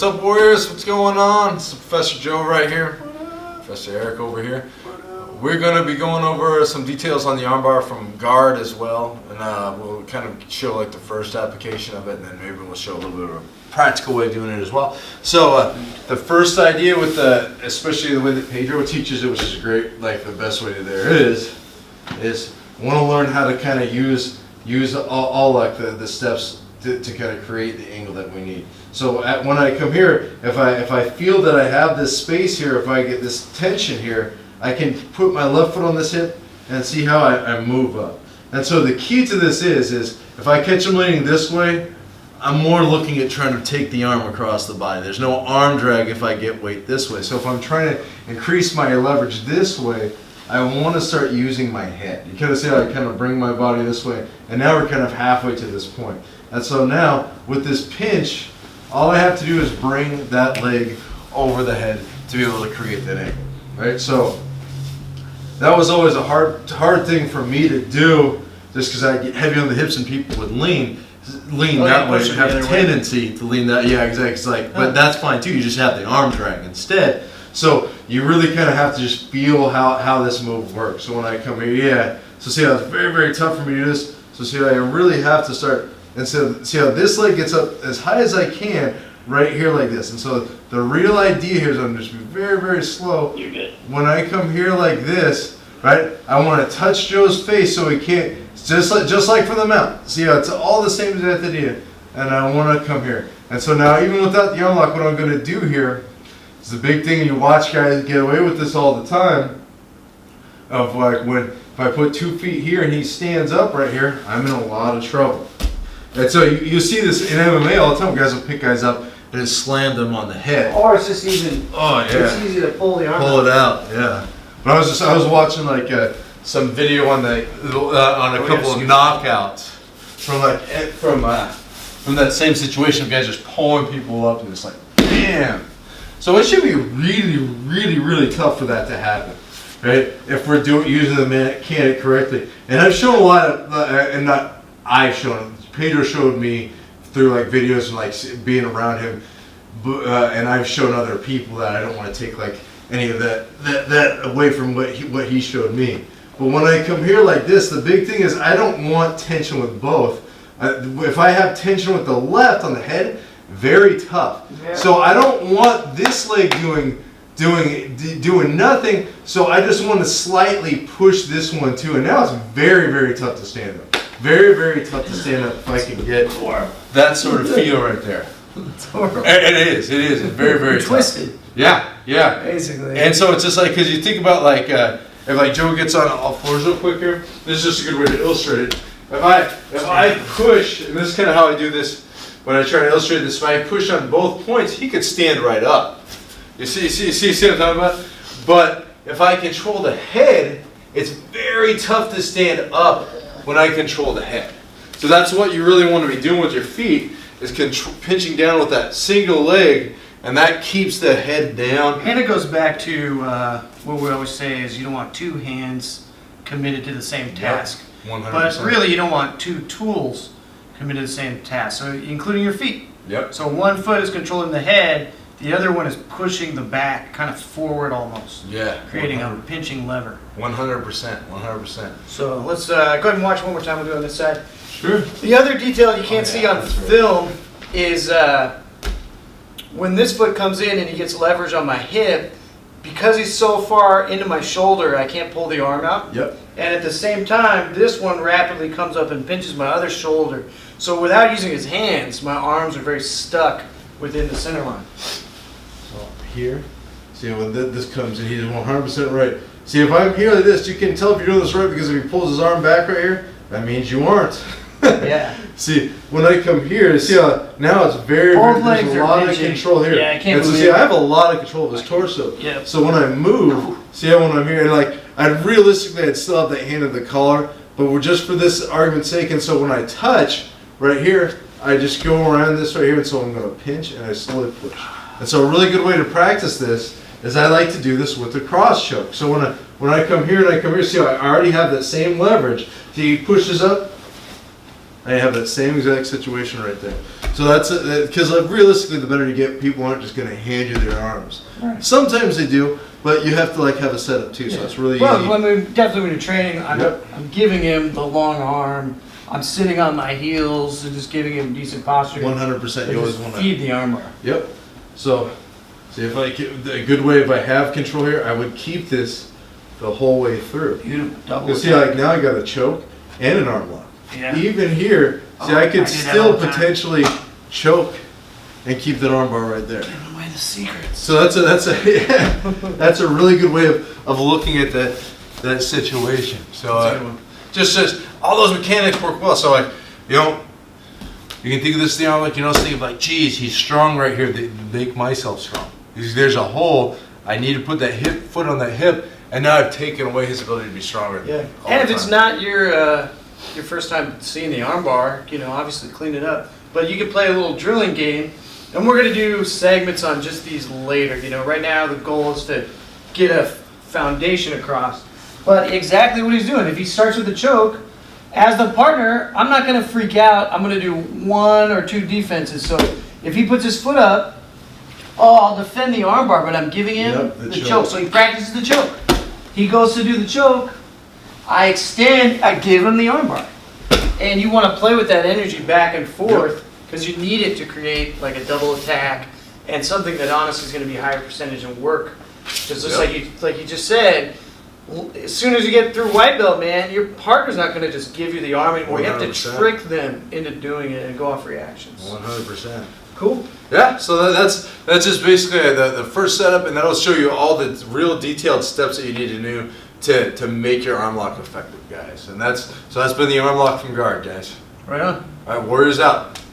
What's up, Warriors? What's going on? It's Professor Joe right here. Professor Eric over here. We're going to be going over some details on the armbar from guard as well, and we'll kind of show like the first application of it, and then maybe we'll show a little bit of a practical way of doing it as well. So the first idea with especially the way that Pedro teaches it, which is great, like the best way there is want to learn how to kind of use all like the steps to kind of create the angle that we need. So when I come here, if I feel that I have this space here, if I get this tension here, I can put my left foot on this hip and see how I move up. And so the key to this is if I catch him leaning this way, I'm more looking at trying to take the arm across the body. There's no arm drag if I get weight this way. So if I'm trying to increase my leverage this way, I want to start using my head. You kind of see how I kind of bring my body this way, and now we're kind of halfway to this point. And so now with this pinch, all I have to do is bring that leg over the head to be able to create that angle, right? So that was always a hard thing for me to do, just because I get heavy on the hips and people would lean that way, and have a tendency to lean that. Yeah, exactly. It's like, but that's fine too. You just have the arm drag instead. So you really kind of have to just feel how this move works. So when I come here, yeah. So see how it's very, very tough for me to do this. So see how I really have to start, and so see how this leg gets up as high as I can right here like this. And so the real idea here is I'm just be very, very slow. You're good. When I come here like this, right, I want to touch Joe's face so he can't, just like for the mount. See how it's all the same exact idea. And I want to come here. And so now even without the arm lock, what I'm going to do here is the big thing. You watch guys get away with this all the time. Of like if I put 2 feet here and he stands up right here, I'm in a lot of trouble. And so you see this in MMA all the time. Guys will pick guys up and just slam them on the head. Or it's just even. Oh yeah. It's easy to pull the arm. Pull it out. Yeah. But I was watching like some video on a couple of knockouts from that same situation of guys just pulling people up and it's like bam. So it should be really, really, really tough for that to happen, right? If we're using the mechanic correctly. And I've shown a lot of, and not I've shown, Pedro showed me through like videos and like being around him, and I've shown other people that I don't want to take like any of that away from what he showed me. But when I come here like this, the big thing is I don't want tension with both. If I have tension with the left on the head, very tough. Yeah. So I don't want this leg doing nothing. So I just want to slightly push this one too. And now it's very, very tough to stand up. Very, very tough to stand up if I can get that sort of feel right there. It's horrible. And it is. It's very, very tough. Twisted. Yeah. Basically. And so it's just like, because you think about like, if like Joe gets on all fours real quick here, this is just a good way to illustrate it. If I push, and this is kind of how I do this when I try to illustrate this, if I push on both points, he could stand right up. You see what I'm talking about? But if I control the head, it's very tough to stand up when I control the head. So that's what you really want to be doing with your feet, is pinching down with that single leg, and that keeps the head down. And it goes back to what we always say is you don't want two hands committed to the same task. 100%. But really you don't want two tools committed to the same task, so including your feet. Yep. So one foot is controlling the head, the other one is pushing the back kind of forward almost. Yeah. Creating 100. a pinching lever. 100%. So let's go ahead and watch one more time. We'll do it on this side. Sure. The other detail you can't see on film is when this foot comes in and he gets leverage on my hip, because he's so far into my shoulder, I can't pull the arm out. Yep. And at the same time, this one rapidly comes up and pinches my other shoulder. So without using his hands, my arms are very stuck within the center line. So here, see when this comes in, he's 100% right. See, if I'm here like this, you can tell if you're doing this right, because if he pulls his arm back right here, that means you aren't. Yeah. See, when I come here, see how now it's very, there's a lot of control here. Yeah, I can't and so see, I have a lot of control of his torso. Yeah. So when I move, see how when I'm here, and like, I'd still have the hand of the collar, but we're just for this argument's sake, and so when I touch right here, I just go around this right here, and so I'm going to pinch and I slowly push. And so a really good way to practice this is I like to do this with the cross choke. So when I come here and I come here, see how I already have that same leverage. See, he pushes up, I have that same exact situation right there. So that's because realistically, the better you get, people aren't just going to hand you their arms. Right. Sometimes they do, but you have to like have a setup too. So it's really easy. Well, definitely when you're training, Yep. I'm giving him the long arm. I'm sitting on my heels and just giving him decent posture. 100%. You always Just want to feed the arm bar. Yep. So, see if a good way if I have control here, I would keep this the whole way through. Beautiful. Double. Because see, like now I got a choke and an arm lock. Yeah. Even here, see, I I could do that still all the time. potentially choke and keep that arm bar right there. Giving away the secrets. So that's a really good way of looking at that situation. So That's a good one. just all those mechanics work well. So like you can think of this thing like think of like, geez, he's strong right here. They make myself strong. Because there's a hole. I need to put that foot on that hip, and now I've taken away his ability to be stronger. Yeah. all And the if it's time. not your first time seeing the arm bar, obviously clean it up. But you can play a little drilling game, and we're gonna do segments on just these later. Right now the goal is to get a foundation across. But exactly what he's doing. If he starts with a choke, as the partner, I'm not gonna freak out. I'm gonna do 1 or 2 defenses. So if he puts his foot up, I'll defend the armbar, but I'm giving him Yep, the the choke. choke. So he practices the choke. He goes to do the choke. I extend. I give him the armbar. And you want to play with that energy back and forth because you need it to create like a double attack and something that honestly is going to be a higher percentage of work. Because just like you just said, as soon as you get through white belt, man, your partner's not going to just give you the arm anymore. You have to 100%. trick them into doing it and go off reactions. 100%. Cool. Yeah, so that's just basically the first setup, and that'll show you all the real detailed steps that you need to do to make your arm lock effective, guys. And that's been the arm lock from Guard, guys. Right on. All right, Warriors out.